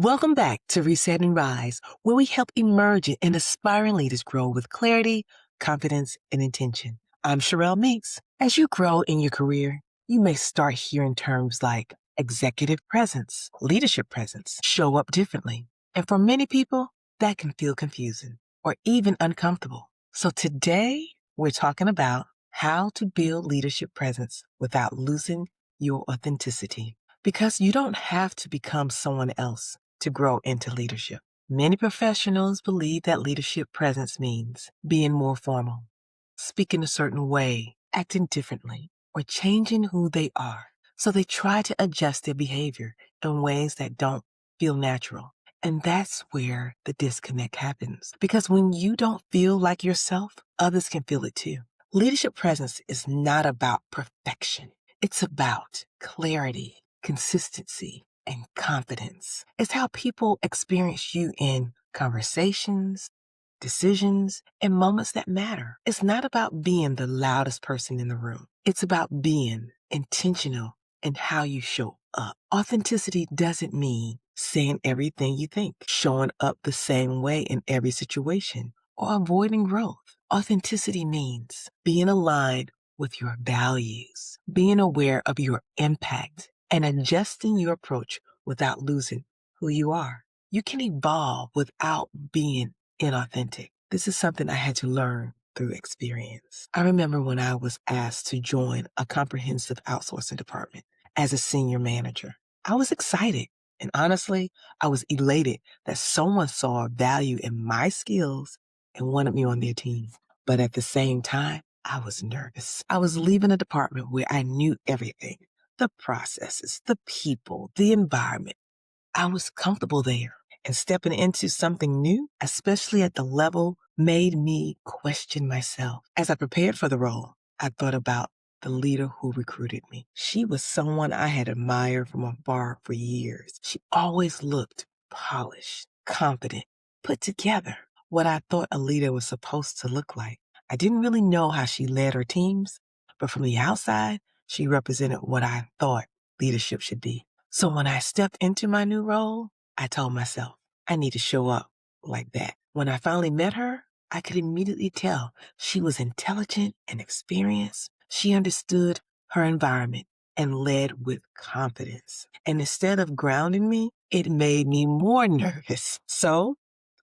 Welcome back to Reset and Rise, where we help emerging and aspiring leaders grow with clarity, confidence, and intention. I'm Shirrell Meeks. As you grow in your career, you may start hearing terms like executive presence, leadership presence, show up differently. And for many people, that can feel confusing or even uncomfortable. So today, we're talking about how to build leadership presence without losing your authenticity. Because you don't have to become someone else to grow into leadership. Many professionals believe that leadership presence means being more formal, speaking a certain way, acting differently, or changing who they are. So they try to adjust their behavior in ways that don't feel natural. And that's where the disconnect happens. Because when you don't feel like yourself, others can feel it too. Leadership presence is not about perfection. It's about clarity, consistency, and confidence. It's how people experience you in conversations, decisions, and moments that matter. It's not about being the loudest person in the room. It's about being intentional in how you show up. Authenticity doesn't mean saying everything you think, showing up the same way in every situation, or avoiding growth. Authenticity means being aligned with your values, being aware of your impact, and adjusting your approach without losing who you are. You can evolve without being inauthentic. This is something I had to learn through experience. I remember when I was asked to join a comprehensive outsourcing department as a senior manager. I was excited, and honestly, I was elated that someone saw value in my skills and wanted me on their team. But at the same time, I was nervous. I was leaving a department where I knew everything, the processes, the people, the environment. I was comfortable there, and stepping into something new, especially at the level, made me question myself. As I prepared for the role, I thought about the leader who recruited me. She was someone I had admired from afar for years. She always looked polished, confident, put together, what I thought a leader was supposed to look like. I didn't really know how she led her teams, but from the outside, she represented what I thought leadership should be. So when I stepped into my new role, I told myself, I need to show up like that. When I finally met her, I could immediately tell she was intelligent and experienced. She understood her environment and led with confidence. And instead of grounding me, it made me more nervous. So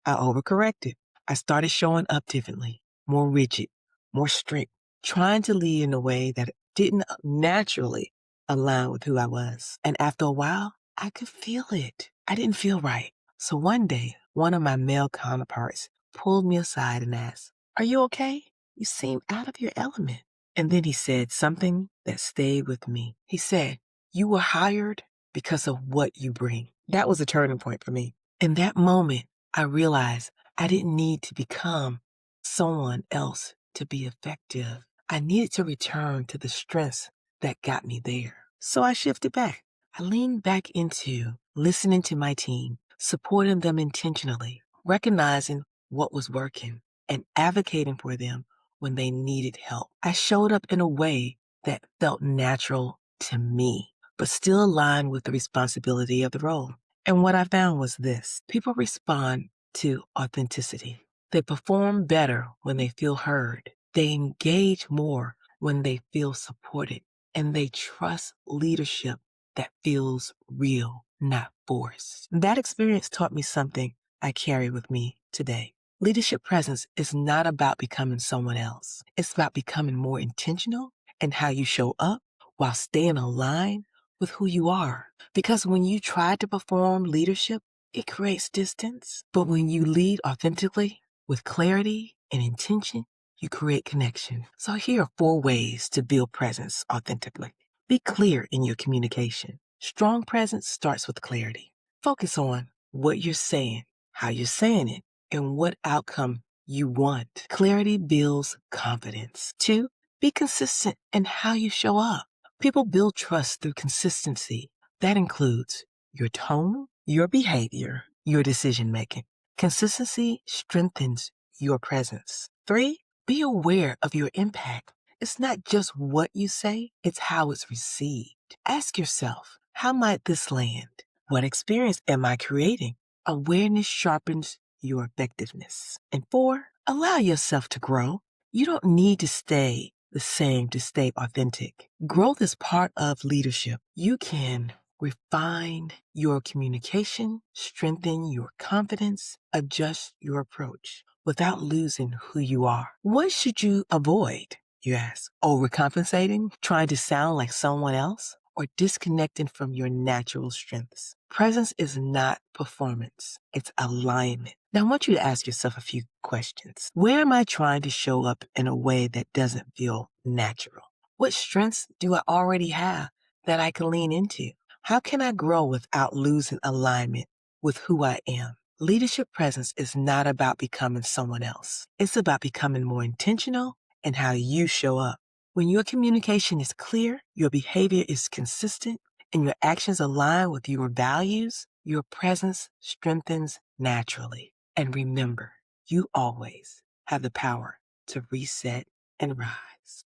I overcorrected. I started showing up differently, more rigid, more strict, trying to lead in a way that didn't naturally align with who I was. And after a while, I could feel it. I didn't feel right. So one day, one of my male counterparts pulled me aside and asked, "Are you okay? You seem out of your element." And then he said something that stayed with me. He said, "You were hired because of what you bring." That was a turning point for me. In that moment, I realized I didn't need to become someone else to be effective. I needed to return to the strengths that got me there. So I shifted back. I leaned back into listening to my team, supporting them intentionally, recognizing what was working, and advocating for them when they needed help. I showed up in a way that felt natural to me, but still aligned with the responsibility of the role. And what I found was this: people respond to authenticity. They perform better when they feel heard. They engage more when they feel supported. And they trust leadership that feels real, not forced. That experience taught me something I carry with me today. Leadership presence is not about becoming someone else. It's about becoming more intentional in how you show up while staying aligned with who you are. Because when you try to perform leadership, it creates distance. But when you lead authentically with clarity and intention, you create connection. So here are 4 ways to build presence authentically. Be clear in your communication. Strong presence starts with clarity. Focus on what you're saying, how you're saying it, and what outcome you want. Clarity builds confidence. 2, be consistent in how you show up. People build trust through consistency. That includes your tone, your behavior, your decision making. Consistency strengthens your presence. 3, be aware of your impact. It's not just what you say, it's how it's received. Ask yourself, how might this land? What experience am I creating? Awareness sharpens your effectiveness. And 4, allow yourself to grow. You don't need to stay the same to stay authentic. Growth is part of leadership. You can refine your communication, strengthen your confidence, adjust your approach without losing who you are. What should you avoid, you ask? Overcompensating, trying to sound like someone else, or disconnecting from your natural strengths? Presence is not performance, it's alignment. Now, I want you to ask yourself a few questions. Where am I trying to show up in a way that doesn't feel natural? What strengths do I already have that I can lean into? How can I grow without losing alignment with who I am? Leadership presence is not about becoming someone else. It's about becoming more intentional in how you show up. When your communication is clear, your behavior is consistent, and your actions align with your values, your presence strengthens naturally. And remember, you always have the power to reset and rise.